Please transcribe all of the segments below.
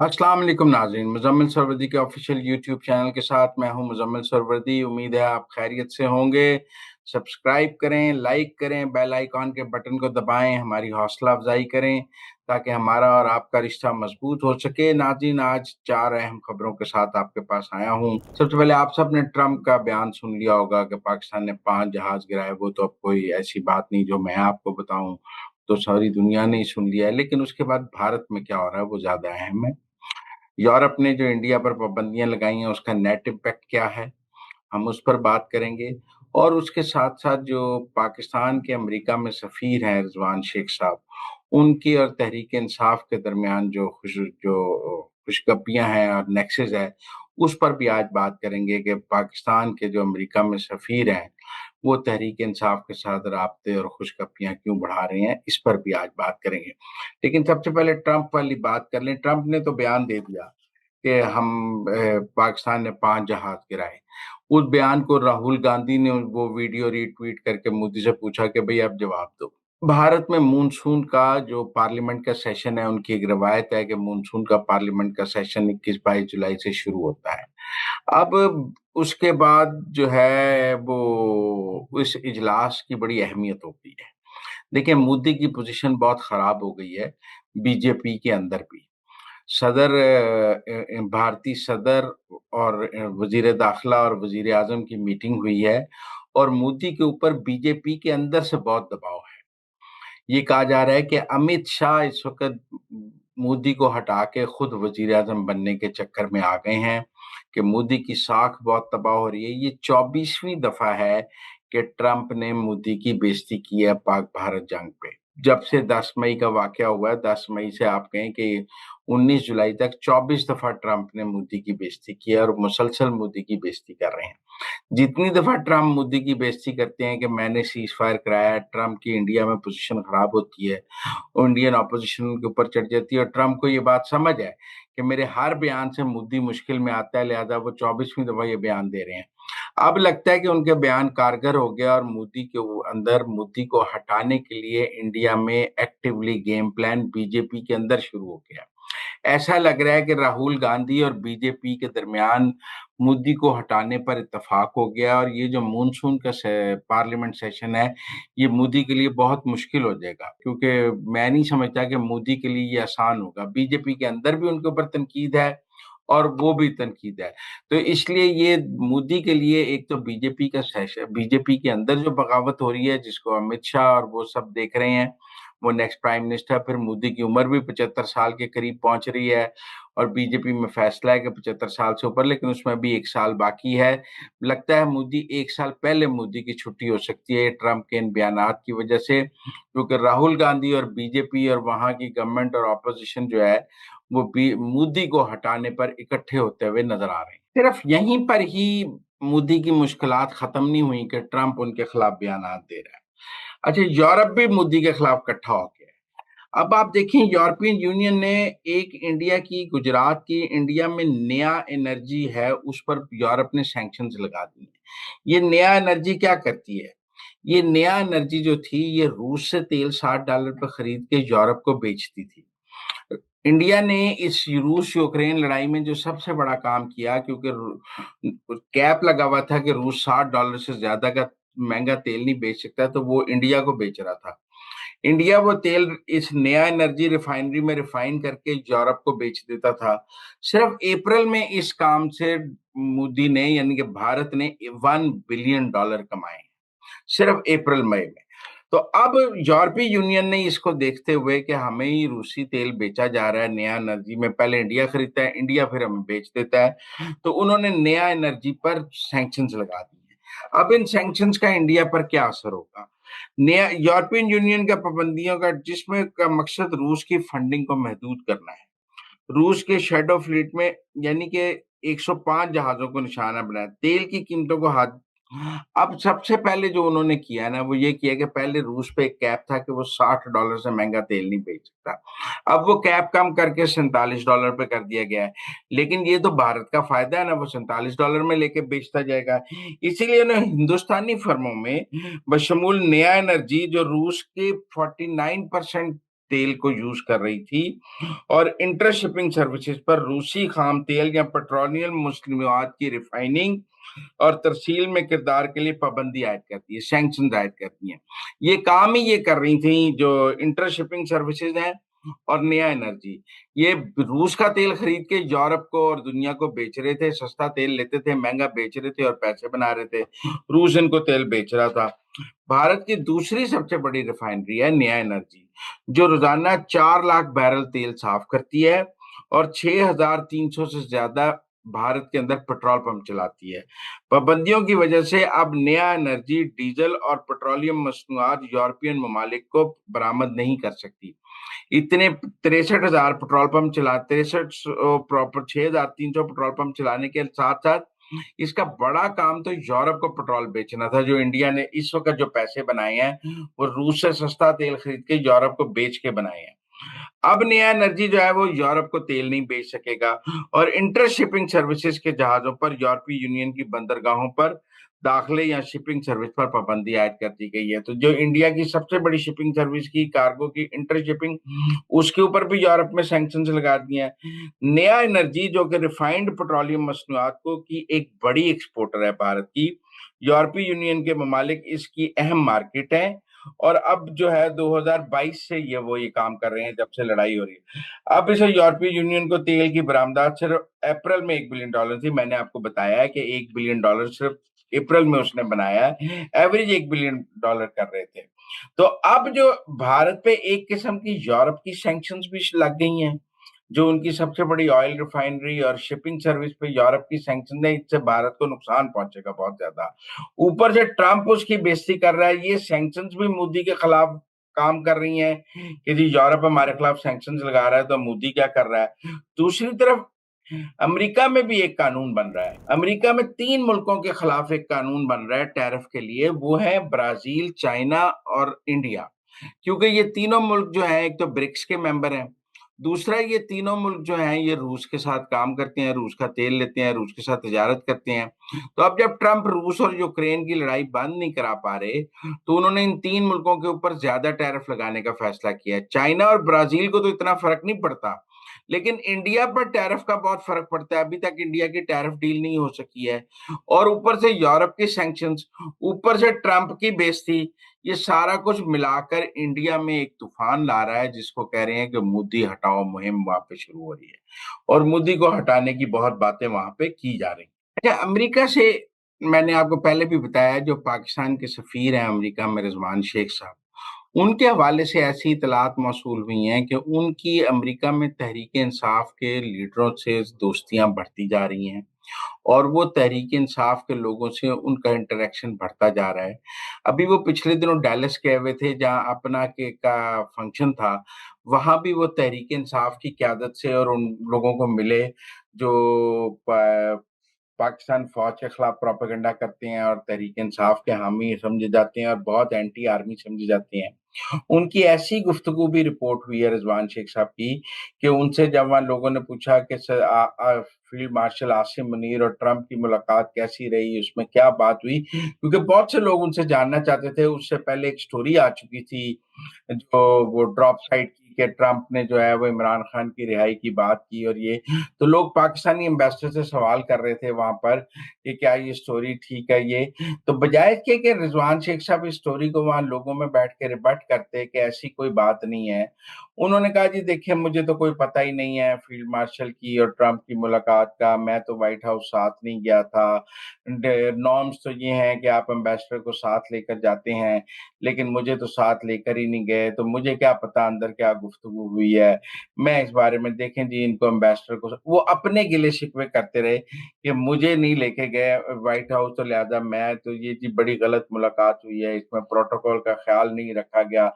अस्सलाम वालेकुम नाज़रीन, मुज़म्मिल सरवरदी के ऑफिशियल यूट्यूब चैनल के साथ मैं हूं मुज़म्मिल सरवरदी। उम्मीद है आप खैरियत से होंगे। सब्सक्राइब करें, लाइक करें, बेल आइकॉन के बटन को दबाएं, हमारी हौसला अफजाई करें ताकि हमारा और आपका रिश्ता मजबूत हो सके। नाज़रीन, आज 4 अहम खबरों के साथ आपके पास आया हूं। सबसे पहले आप सब ने ट्रंप का बयान सुन लिया होगा कि पाकिस्तान ने 5 जहाज गिराए। वो तो अब कोई ऐसी बात नहीं जो मैं आपको बताऊं, तो सारी दुनिया ने ही सुन लिया है। लेकिन उसके बाद भारत में क्या हो रहा है वो ज्यादा अहम है। यूरोप ने जो इंडिया पर पाबंदियां लगाई हैं उसका नेट इम्पैक्ट क्या है, हम उस पर बात करेंगे। और उसके साथ साथ जो पाकिस्तान के अमेरिका में सफ़ीर हैं रिजवान शेख साहब, उनकी और तहरीक इंसाफ के दरमियान जो खुशगपियां हैं और नेक्सेस है, उस पर भी आज बात करेंगे कि पाकिस्तान के जो अमेरिका में सफ़ीर हैं वो तहरीक इंसाफ के साथ राब्ते और खुशगपियां क्यों बढ़ा रहे हैं, इस पर भी आज बात करेंगे। लेकिन सबसे पहले ट्रंप वाली बात कर लें। ट्रंप ने तो बयान दे दिया कि पाकिस्तान ने 5 जहाज गिराए। उस बयान को राहुल गांधी ने वो वीडियो रीट्वीट करके मोदी से पूछा कि भाई आप जवाब दो। भारत में मानसून का जो पार्लियामेंट का सेशन है, उनकी एक रवायत है कि मानसून का पार्लियामेंट का सेशन 21-22 जुलाई से शुरू होता है। अब उसके बाद जो है वो उस इजलास की बड़ी अहमियत होती है। देखिए, मोदी की पोजीशन बहुत खराब हो गई है बीजेपी के अंदर भी। भारतीय सदर और वजीर दाखिला और वजीर आजम की मीटिंग हुई है और मोदी के ऊपर बीजेपी के अंदर से बहुत दबाव है। ये कहा जा रहा है कि अमित शाह इस वक्त मोदी को हटा के खुद वजीर आजम बनने के चक्कर में आ गए हैं कि मोदी की साख बहुत तबाह हो रही है। ये 24वीं दफा है कि ट्रंप ने मोदी की बेइज्जती की है पाक भारत जंग पे। जब से 10 मई का वाकया हुआ है, 10 मई से आप कहें कि 19 जुलाई तक 24 दफा ट्रंप ने मोदी की बेइज्जती की है और मुसलसल मोदी की बेइज्जती कर रहे हैं। जितनी दफा ट्रंप मोदी की बेइज्जती करते हैं कि मैंने सीज फायर कराया, ट्रंप की इंडिया में पोजीशन खराब होती है और इंडियन ऑपोजिशन उनके ऊपर चढ़ जाती है। और ट्रंप को ये बात समझ है कि मेरे हर बयान से मोदी मुश्किल में आता है, लिहाजा वो 24वीं दफा ये बयान दे रहे हैं। अब लगता है कि उनके बयान कारगर हो गया और मोदी के अंदर मोदी को हटाने के लिए इंडिया में एक्टिवली गेम प्लान बीजेपी के अंदर शुरू हो गया। ऐसा लग रहा है कि राहुल गांधी और बीजेपी के दरमियान मोदी को हटाने पर इत्तेफाक हो गया और ये जो मानसून का पार्लियामेंट सेशन है, ये मोदी के लिए बहुत मुश्किल हो जाएगा, क्योंकि मैं नहीं समझता कि मोदी के लिए ये आसान होगा। बीजेपी के अंदर भी उनके ऊपर तनकीद है और वो भी तनकीद है। तो इसलिए ये मोदी के लिए एक तो बीजेपी का सेशन, बीजेपी के अंदर जो बगावत हो रही है जिसको अमित शाह और वो सब देख रहे हैं, वो नेक्स्ट प्राइम मिनिस्टर। फिर मोदी की उम्र भी 75 साल के करीब पहुंच रही है और बीजेपी में फैसला है कि 75 साल से ऊपर, लेकिन उसमें भी 1 साल बाकी है। लगता है मोदी 1 साल पहले मोदी की छुट्टी हो सकती है ट्रंप के इन बयानात की वजह से, क्योंकि राहुल गांधी और बीजेपी और वहां की गवर्नमेंट और ऑपोजिशन जो है वो मोदी को हटाने पर इकट्ठे होते हुए नजर आ रहे हैं। सिर्फ यहीं पर ही मोदी की मुश्किलात खत्म नहीं हुई कि ट्रंप उनके खिलाफ बयानात दे रहा है। अच्छा, यूरोप भी मोदी के खिलाफ इकट्ठा हो गया है। अब आप देखें, यूरोपियन यूनियन ने एक इंडिया की, गुजरात की इंडिया में नया एनर्जी है उस पर यूरोप ने सैंक्शंस लगा दी है। ये नया एनर्जी क्या करती है? ये नया एनर्जी जो थी ये रूस से तेल $60 पर खरीद के यूरोप को बेचती थी। इंडिया ने इस रूस यूक्रेन लड़ाई में जो सबसे बड़ा काम किया, क्योंकि कैप लगा हुआ था कि रूस $60 से ज्यादा का महंगा तेल नहीं बेच सकता, तो वो इंडिया को बेच रहा था। इंडिया वो तेल इस नया एनर्जी रिफाइनरी में रिफाइन करके यूरोप को बेच देता था। सिर्फ अप्रैल में इस काम से मोदी ने, यानी कि भारत ने $1 बिलियन कमाए, सिर्फ अप्रैल मई में। तो अब यूरोपीय यूनियन ने इसको देखते हुए कि हमें ही रूसी तेल बेचा जा रहा है नया एनर्जी में, पहले इंडिया खरीदता है, इंडिया फिर हमें बेच देता है, तो उन्होंने नया एनर्जी पर सैंक्शंस लगा दिए। अब इन सैंक्शंस का इंडिया पर क्या असर होगा? नया यूरोपियन यूनियन का पाबंदियों का, जिसमें का मकसद रूस की फंडिंग को महदूद करना है। रूस के शैडो फ्लीट में, यानी कि 105 जहाजों को निशाना बनाया, तेल की कीमतों को हाथ। अब सबसे पहले जो उन्होंने किया ना वो ये किया कि पहले रूस पे एक कैप था कि वो $60 से महंगा तेल नहीं बेच सकता। अब वो कैप कम करके $47 पे कर दिया गया है। लेकिन ये तो भारत का फायदा है ना, वो $47 में लेके बेचता जाएगा। इसीलिए उन्हें हिंदुस्तानी फर्मों में बशमूल नया एनर्जी, जो रूस के 49% तेल को यूज कर रही थी और इंटर शिपिंग सर्विसेज पर रूसी खाम तेल या पेट्रोलियम मसनूआत की रिफाइनिंग और तरसील में किरदार के लिए पाबंदी आयद करती है, सैंक्शन आयद करती है। ये काम ही ये कर रही थी जो इंटर शिपिंग सर्विसेज हैं और नया एनर्जी। ये रूस का तेल खरीद के यूरोप को और दुनिया को बेच रहे थे, सस्ता तेल लेते थे, महंगा बेच रहे थे और पैसे बना रहे थे। रूस इनको तेल बेच रहा था। भारत की दूसरी सबसे बड़ी रिफाइनरी है नया एनर्जी, जो रोजाना 4 लाख बैरल तेल साफ करती है और 6,300 से ज्यादा भारत के अंदर पेट्रोल पंप चलाती है। पाबंदियों की वजह से अब नया एनर्जी डीजल और पेट्रोलियम मसनूआत यूरोपियन ममालिक को बरामद नहीं कर सकती। इतने 63,000 पेट्रोल पंप चला 6,300 पेट्रोल पंप चलाने के साथ साथ इसका बड़ा काम तो यूरोप को पेट्रोल बेचना था, जो इंडिया ने इस वक्त जो पैसे बनाए हैं वो रूस से सस्ता तेल खरीद के यूरोप को बेच के बनाए हैं। अब नया एनर्जी जो है वो यूरोप को तेल नहीं बेच सकेगा और इंटर शिपिंग सर्विसेज के जहाजों पर यूरोपीय यूनियन की बंदरगाहों पर दाखिले या शिपिंग सर्विस पर पाबंदी आयद कर दी गई है। तो जो इंडिया की सबसे बड़ी शिपिंग सर्विस की कार्गो की इंटर शिपिंग, उसके ऊपर भी यूरोप में सैंक्शंस लगा दिए हैं। नया एनर्जी जो कि रिफाइंड पेट्रोलियम मसनूआत को की एक बड़ी एक्सपोर्टर है भारत की, यूरोपीय यूनियन के ममालिक इसकी अहम मार्केट है और अब जो है 2022 से ये काम कर रहे हैं जब से लड़ाई हो रही है। अब इसे यूरोपीय यूनियन को तेल की बरामदात सिर्फ अप्रैल में $1 बिलियन थी। मैंने आपको बताया है कि $1 बिलियन सिर्फ अप्रैल में उसने बनाया है, एवरेज $1 बिलियन कर रहे थे। तो अब जो भारत पे एक किस्म की यूरोप की सैंक्शंस भी लग गई हैं, जो उनकी सबसे बड़ी ऑयल रिफाइनरी और शिपिंग सर्विस पे यूरोप की सैंक्शन है, इससे भारत को नुकसान पहुंचेगा बहुत ज्यादा। ऊपर से ट्रंप उसकी बेइज्जती कर रहा है। ये सैंक्शंस भी मोदी के खिलाफ काम कर रही हैं कि जी यूरोप हमारे खिलाफ सैंक्शंस लगा रहा है तो मोदी क्या कर रहा है। दूसरी तरफ अमेरिका में भी एक कानून बन रहा है। अमेरिका में 3 मुल्कों के खिलाफ एक कानून बन रहा है टैरिफ के लिए, वो है ब्राजील, चाइना और इंडिया। क्योंकि ये तीनों मुल्क जो हैं एक तो ब्रिक्स के मेंबर हैं, दूसरा ये तीनों मुल्क जो हैं ये रूस के साथ काम करते हैं, रूस का तेल लेते हैं, रूस के साथ तिजारत करते हैं। तो अब जब ट्रंप रूस और यूक्रेन की लड़ाई बंद नहीं करा पा रहे, तो उन्होंने इन 3 मुल्कों के ऊपर ज्यादा टैरिफ लगाने का फैसला किया है। चाइना और ब्राजील को तो इतना फर्क नहीं पड़ता, लेकिन इंडिया पर टैरिफ का बहुत फर्क पड़ता है। अभी तक इंडिया की टैरिफ डील नहीं हो सकी है और ऊपर से यूरोप के सैंक्शंस, ऊपर से ट्रंप की बेइज्जती, ये सारा कुछ मिलाकर इंडिया में एक तूफान ला रहा है, जिसको कह रहे हैं कि मोदी हटाओ मुहिम वहां पे शुरू हो रही है और मोदी को हटाने की बहुत बातें वहां पे की जा रही हैं। अच्छा, अमेरिका से मैंने आपको पहले भी बताया, जो पाकिस्तान के सफीर हैं अमेरिका में, रिजवान शेख साहब, उनके हवाले से ऐसी इतलात मौसूल हुई हैं कि उनकी अमेरिका में तहरीक इंसाफ के लीडरों से दोस्तियां बढ़ती जा रही हैं और वो तहरीक इंसाफ के लोगों से उनका इंटरेक्शन बढ़ता जा रहा है। अभी वो पिछले दिनों डैलस गए हुए थे, जहां अपना के का फंक्शन था। वहां भी वो तहरीक इंसाफ की क्यादत से और उन लोगों को मिले जो पाकिस्तान फौज के खिलाफ प्रोपेगेंडा करते हैं और तहरीक इंसाफ के हामी समझे जाते हैं और बहुत एंटी आर्मी समझे जाते हैं। उनकी ऐसी गुफ्तगू भी रिपोर्ट हुई है रिजवान शेख साहब की कि उनसे जब वहां लोगों ने पूछा कि फील्ड मार्शल आसिम मुनीर और ट्रंप की मुलाकात कैसी रही, उसमें क्या बात हुई, क्योंकि बहुत से लोग उनसे जानना चाहते थे। उससे पहले एक स्टोरी आ चुकी थी जो वो ड्रॉप साइट की कि ट्रंप ने जो है वो इमरान खान की रिहाई की बात की और ये, तो लोग पाकिस्तानी एम्बेसडर से सवाल कर रहे थे वहां पर कि क्या ये स्टोरी ठीक है। ये तो बजाय इसके कि रिजवान शेख साहब इस स्टोरी को वहां लोगों में बैठ के रिबट करते कि ऐसी कोई बात नहीं है, उन्होंने कहा जी देखिए मुझे तो कोई पता ही नहीं है फील्ड मार्शल की और ट्रंप की मुलाकात का, मैं तो व्हाइट हाउस साथ नहीं गया था। नॉर्म्स तो ये हैं कि आप एम्बेसडर को साथ लेकर जाते हैं, लेकिन मुझे तो साथ लेकर ही नहीं गए, तो मुझे क्या पता अंदर क्या गुफ्तगू हुई है। मैं इस बारे में, देखें जी इनको एम्बेसडर को, वो अपने गिले शिकवे करते रहे कि मुझे नहीं लेके गए व्हाइट हाउस, तो लिहाजा मैं तो ये जी बड़ी गलत मुलाकात हुई है, इसमें प्रोटोकॉल का ख्याल नहीं रखा गया।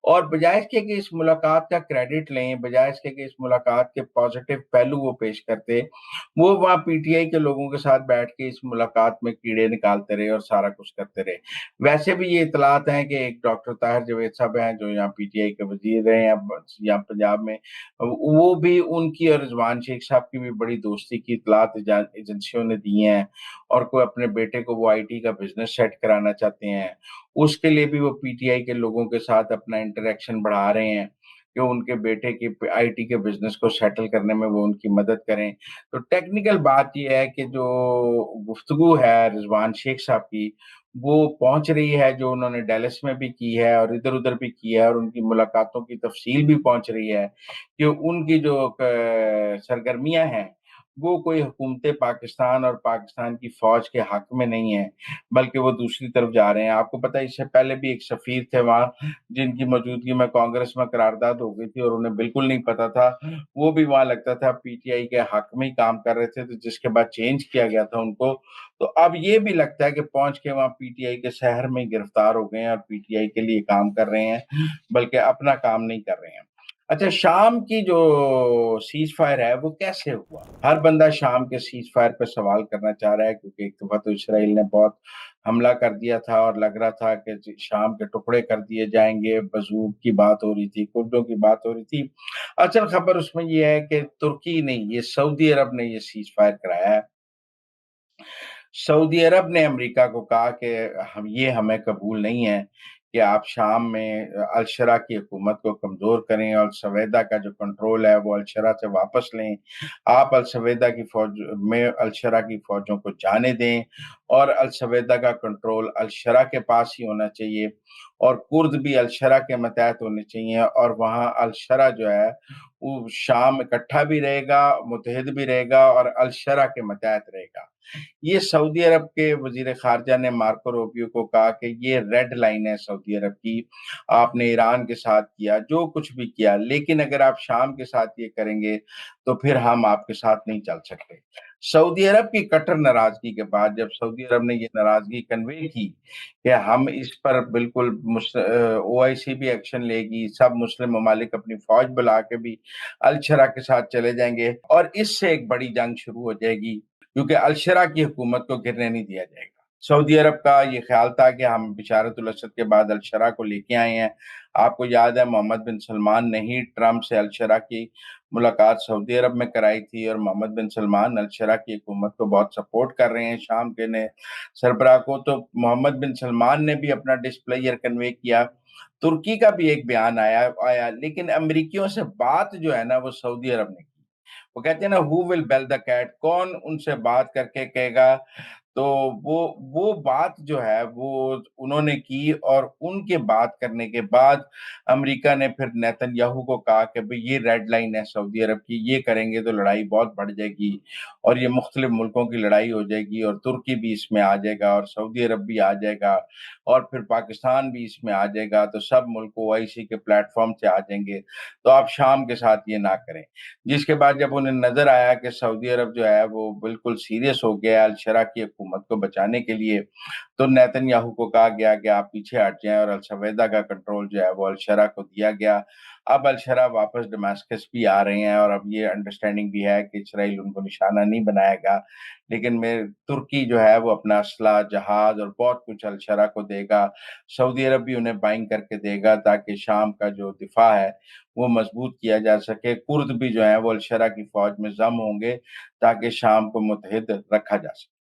और बजाय इसके कि इस मुलाकात का क्रेडिट लें, बजाय इसके कि इस मुलाकात के पॉजिटिव पहलू वो पेश करते, वो वहाँ पीटीआई के लोगों के साथ बैठ के इस मुलाकात में कीड़े निकालते रहे और सारा कुछ करते रहे। वैसे भी ये इतलात हैं कि एक डॉक्टर ताहिर जावेद साहब हैं जो यहाँ पीटीआई के वजीर रहे हैं यहाँ पंजाब में, वो भी, उनकी और रिजवान शेख साहब की भी बड़ी दोस्ती की इतलात एजेंसियों ने दी हैं और कोई अपने बेटे को वो आईटी का बिजनेस सेट कराना चाहते हैं, उसके लिए भी वो पीटीआई के लोगों के साथ अपना इंटरेक्शन बढ़ा रहे हैं کہ ان کے بیٹے کی آئی ٹی کے بزنس کو سیٹل کرنے میں وہ ان کی مدد کریں. تو ٹیکنیکل بات یہ ہے کہ جو گفتگو ہے رضوان شیخ صاحب کی وہ پہنچ رہی ہے، جو انہوں نے ڈیلس میں بھی کی ہے اور ادھر ادھر بھی کی ہے، اور ان کی ملاقاتوں کی تفصیل بھی پہنچ رہی ہے کہ ان کی جو سرگرمیاں ہیں وہ کوئی حکومت پاکستان اور پاکستان کی فوج کے حق میں نہیں ہے، بلکہ وہ دوسری طرف جا رہے ہیں. آپ کو پتہ ہے اس سے پہلے بھی ایک سفیر تھے وہاں جن کی موجودگی میں کانگریس میں قرارداد ہو گئی تھی اور انہیں بالکل نہیں پتا تھا. وہ بھی وہاں لگتا تھا پی ٹی آئی کے حق میں ہی کام کر رہے تھے، تو جس کے بعد چینج کیا گیا تھا ان کو. تو اب یہ بھی لگتا ہے کہ پہنچ کے وہاں پی ٹی آئی کے شہر میں گرفتار ہو گئے ہیں اور پی ٹی آئی کے لیے کام کر رہے ہیں، بلکہ اپنا کام نہیں کر رہے ہیں. اچھا، شام کی جو سیز فائر ہے وہ کیسے ہوا؟ ہر بندہ شام کے سیز فائر پہ سوال کرنا چاہ رہا ہے، کیونکہ ایک دفعہ تو اسرائیل نے بہت حملہ کر دیا تھا اور لگ رہا تھا کہ شام کے ٹکڑے کر دیے جائیں گے. بزوق کی بات ہو رہی تھی، کردوں کی بات ہو رہی تھی. اصل خبر اس میں یہ ہے کہ ترکی نہیں، یہ سعودی عرب نے یہ سیز فائر کرایا ہے. سعودی عرب نے امریکہ کو کہا کہ یہ ہمیں قبول نہیں ہے کہ آپ شام میں الشرا کی حکومت کو کمزور کریں اور السویدا کا جو کنٹرول ہے وہ الشرا سے واپس لیں. آپ السویدا کی فوج میں الشرا کی فوجوں کو جانے دیں اور السویدا کا کنٹرول الشرا کے پاس ہی ہونا چاہیے، اور کرد بھی الشرا کے متحد ہونے چاہیے، اور وہاں الشرا جو ہے وہ شام اکٹھا بھی رہے گا، متحد بھی رہے گا اور الشرا کے متحد رہے گا. یہ سعودی عرب کے وزیر خارجہ نے مارکو روبیو کو کہا کہ یہ ریڈ لائن ہے سعودی عرب کی. آپ نے ایران کے ساتھ کیا جو کچھ بھی کیا، لیکن اگر آپ شام کے ساتھ یہ کریں گے تو پھر ہم آپ کے ساتھ نہیں چل سکتے. سعودی عرب کی کٹر ناراضگی کے بعد جب سعودی عرب نے یہ ناراضگی کنوے کی کہ ہم اس پر بالکل او آئی سی بھی ایکشن لے گی، سب مسلم ممالک اپنی فوج بلا کے بھی الشرا کے ساتھ چلے جائیں گے اور اس سے ایک بڑی جنگ شروع ہو جائے گی، کیونکہ الشرا کی حکومت کو گرنے نہیں دیا جائے گا. سعودی عرب کا یہ خیال تھا کہ ہم بشارت الاسد کے بعد الشرا کو لے کے آئے ہیں. آپ کو یاد ہے محمد بن سلمان نے ہی ٹرمپ سے الشرا کی ملاقات سعودی عرب میں کرائی تھی، اور محمد بن سلمان الشرا کی حکومت کو بہت سپورٹ کر رہے ہیں شام کے نے سربراہ کو. تو محمد بن سلمان نے بھی اپنا ڈسپلیئر کنوے کیا. ترکی کا بھی ایک بیان آیا لیکن امریکیوں سے بات جو ہے نا وہ سعودی عرب نے کی. وہ کہتے ہیں نا ہو ول بیل دا کیٹ، کون ان سے بات کر کے کہے گا. تو وہ بات جو ہے وہ انہوں نے کی، اور ان کے بات کرنے کے بعد امریکہ نے پھر نیتن یاہو کو کہا کہ بھئی یہ ریڈ لائن ہے سعودی عرب کی، یہ کریں گے تو لڑائی بہت بڑھ جائے گی اور یہ مختلف ملکوں کی لڑائی ہو جائے گی، اور ترکی بھی اس میں آ جائے گا اور سعودی عرب بھی آ جائے گا اور پھر پاکستان بھی اس میں آ جائے گا، تو سب ملک او آئی سی کے پلیٹ فارم سے آ جائیں گے. تو آپ شام کے ساتھ یہ نہ کریں. جس کے بعد جب انہیں نظر آیا کہ سعودی عرب جو ہے وہ بالکل سیریس ہو گیا الشرا کی حکومت کو بچانے کے لیے، تو نیتن یاہو کو کہا گیا کہ آپ پیچھے ہٹ جائیں اور السویدا کا کنٹرول جو ہے وہ الشرا کو دیا گیا. اب الشرا واپس ڈماسکس بھی آ رہے ہیں اور اب یہ انڈرسٹینڈنگ بھی ہے کہ اسرائیل ان کو نشانہ نہیں بنائے گا، لیکن ترکی جو ہے وہ اپنا اسلحہ، جہاز اور بہت کچھ الشرا کو دے گا. سعودی عرب بھی انہیں بائنگ کر کے دے گا تاکہ شام کا جو دفاع ہے وہ مضبوط کیا جا سکے. کرد بھی جو ہیں وہ الشرا کی فوج میں ضم ہوں گے تاکہ شام کو متحد رکھا جا سکے.